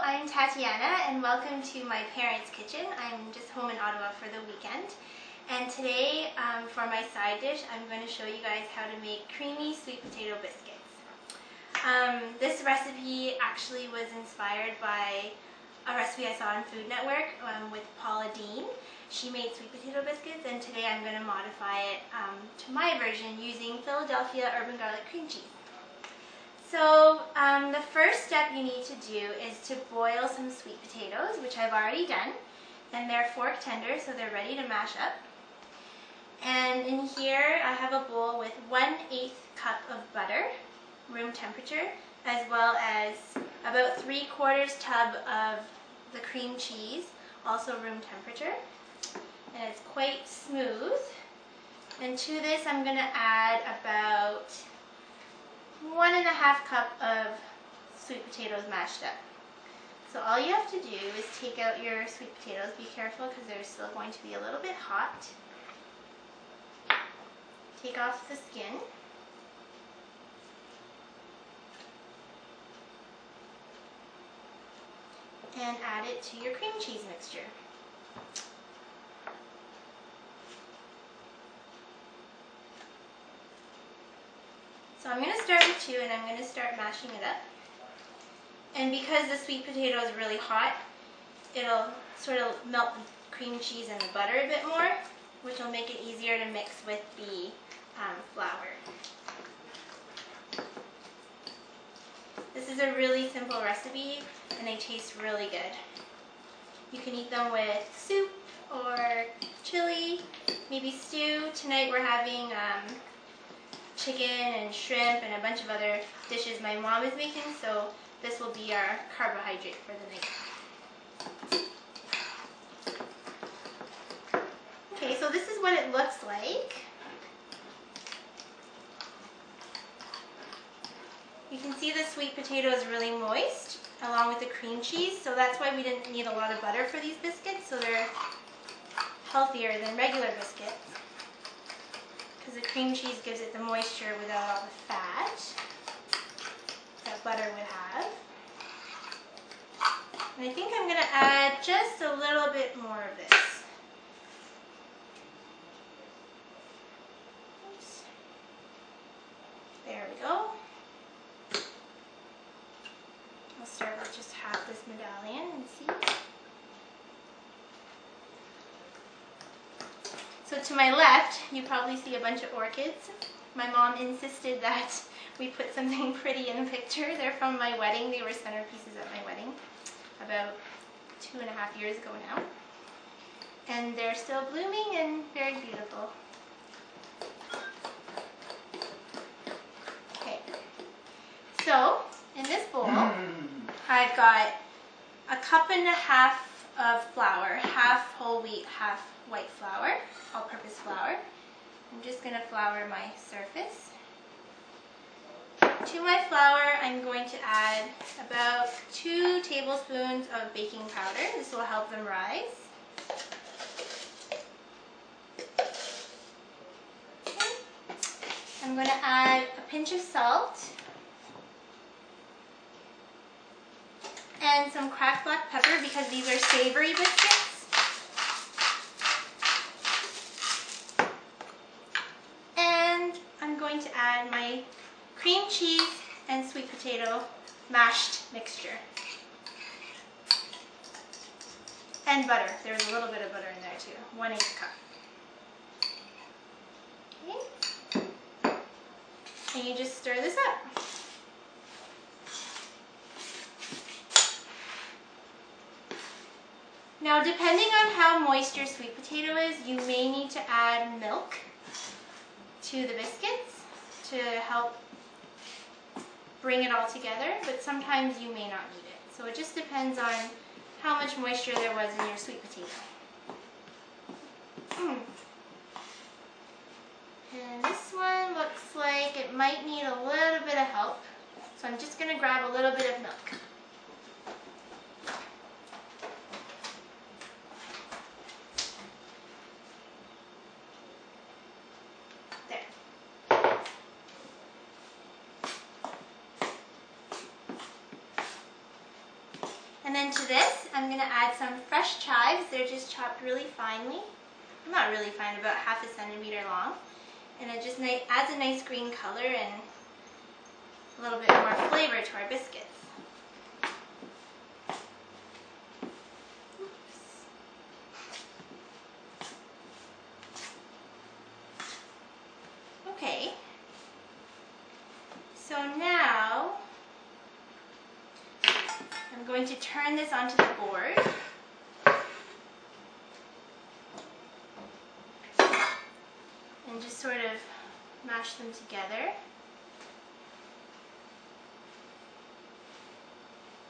I'm Tatiana and welcome to my parents' kitchen. I'm just home in Ottawa for the weekend. And today, for my side dish, I'm going to show you guys how to make creamy sweet potato biscuits. This recipe actually was inspired by a recipe I saw on Food Network with Paula Dean. She made sweet potato biscuits, and today I'm going to modify it to my version using Philadelphia urban garlic cream cheese. So the first step you need to do is to boil some sweet potatoes, which I've already done, and they're fork tender, so they're ready to mash up. And in here I have a bowl with 1/8 cup of butter, room temperature, as well as about 3/4 tub of the cream cheese, also room temperature. And it's quite smooth. And to this I'm going to add about 1.5 cup of sweet potatoes mashed up. So all you have to do is take out your sweet potatoes. Be careful because they're still going to be a little bit hot. Take off the skin. And add it to your cream cheese mixture. So I'm going to start with 2 and I'm going to start mashing it up. And because the sweet potato is really hot, it'll sort of melt the cream cheese and the butter a bit more, which will make it easier to mix with the flour. This is a really simple recipe and they taste really good. You can eat them with soup or chili, maybe stew. Tonight we're having chicken and shrimp and a bunch of other dishes my mom is making, so this will be our carbohydrate for the night. Okay, so this is what it looks like. You can see the sweet potato is really moist along with the cream cheese, so that's why we didn't need a lot of butter for these biscuits, so they're healthier than regular biscuits. Because the cream cheese gives it the moisture without all the fat that butter would have. And I think I'm going to add just a little bit more of this. Oops. There we go. I'll start with just half this medallion and see. So to my left, you probably see a bunch of orchids. My mom insisted that we put something pretty in the picture. They're from my wedding. They were centerpieces at my wedding about 2.5 years ago now. And they're still blooming and very beautiful. Okay, so in this bowl, I've got 1.5 cups of flour, half whole wheat, half white flour, all-purpose flour. I'm just going to flour my surface. To my flour, I'm going to add about 2 tablespoons of baking powder. This will help them rise. Okay. I'm going to add a pinch of salt and some cracked black pepper because these are savory biscuits. I'm going to add my cream cheese and sweet potato mashed mixture. And butter. There's a little bit of butter in there too. 1/8 cup. Okay. And you just stir this up. Now, depending on how moist your sweet potato is, you may need to add milk to the biscuits to help bring it all together, but sometimes you may not need it. So it just depends on how much moisture there was in your sweet potato. And this one looks like it might need a little bit of help, so I'm just going to grab a little bit of milk. And then to this, I'm going to add some fresh chives. They're just chopped really finely. Not really fine, about half a centimeter long. And it just adds a nice green color and a little bit more flavor to our biscuits. Okay, so now I'm going to turn this onto the board. And just sort of mash them together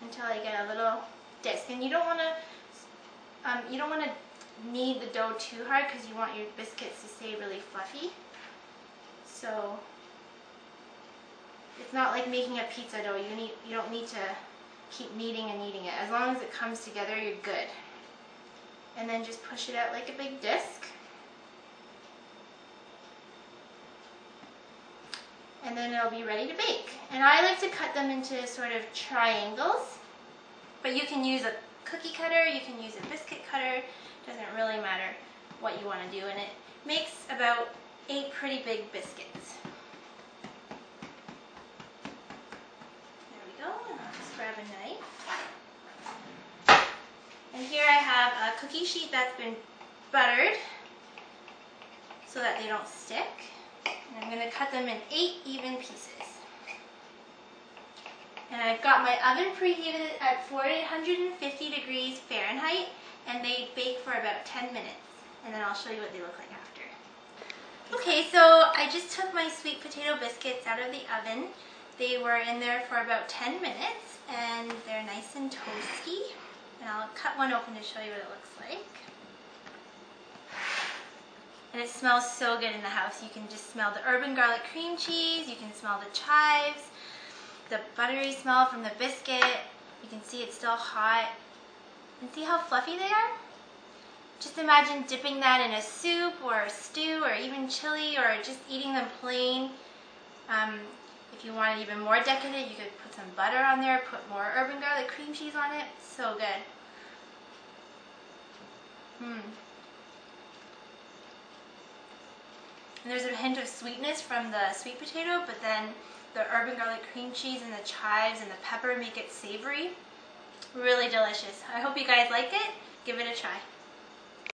until I get a little disc. And you don't want to knead the dough too hard because you want your biscuits to stay really fluffy. So it's not like making a pizza dough. You don't need to keep kneading and kneading it. As long as it comes together, you're good. And then just push it out like a big disc. And then it'll be ready to bake. And I like to cut them into sort of triangles, but you can use a cookie cutter, you can use a biscuit cutter, doesn't really matter what you want to do, and it makes about 8 pretty big biscuits. There we go, and I'll just grab a knife. And here I have a cookie sheet that's been buttered so that they don't stick. And I'm going to cut them in 8 even pieces. And I've got my oven preheated at 450 degrees Fahrenheit, and they bake for about 10 minutes. And then I'll show you what they look like after. Okay, so I just took my sweet potato biscuits out of the oven. They were in there for about 10 minutes, and they're nice and toasty. And I'll cut one open to show you what it looks like. And it smells so good in the house. You can just smell the urban garlic cream cheese, you can smell the chives, the buttery smell from the biscuit. You can see it's still hot. And see how fluffy they are? Just imagine dipping that in a soup or a stew or even chili, or just eating them plain. If you want it even more decadent, you could put some butter on there, put more urban garlic cream cheese on it. So good. And there's a hint of sweetness from the sweet potato, but then the urban garlic cream cheese and the chives and the pepper make it savory. Really delicious. I hope you guys like it. Give it a try.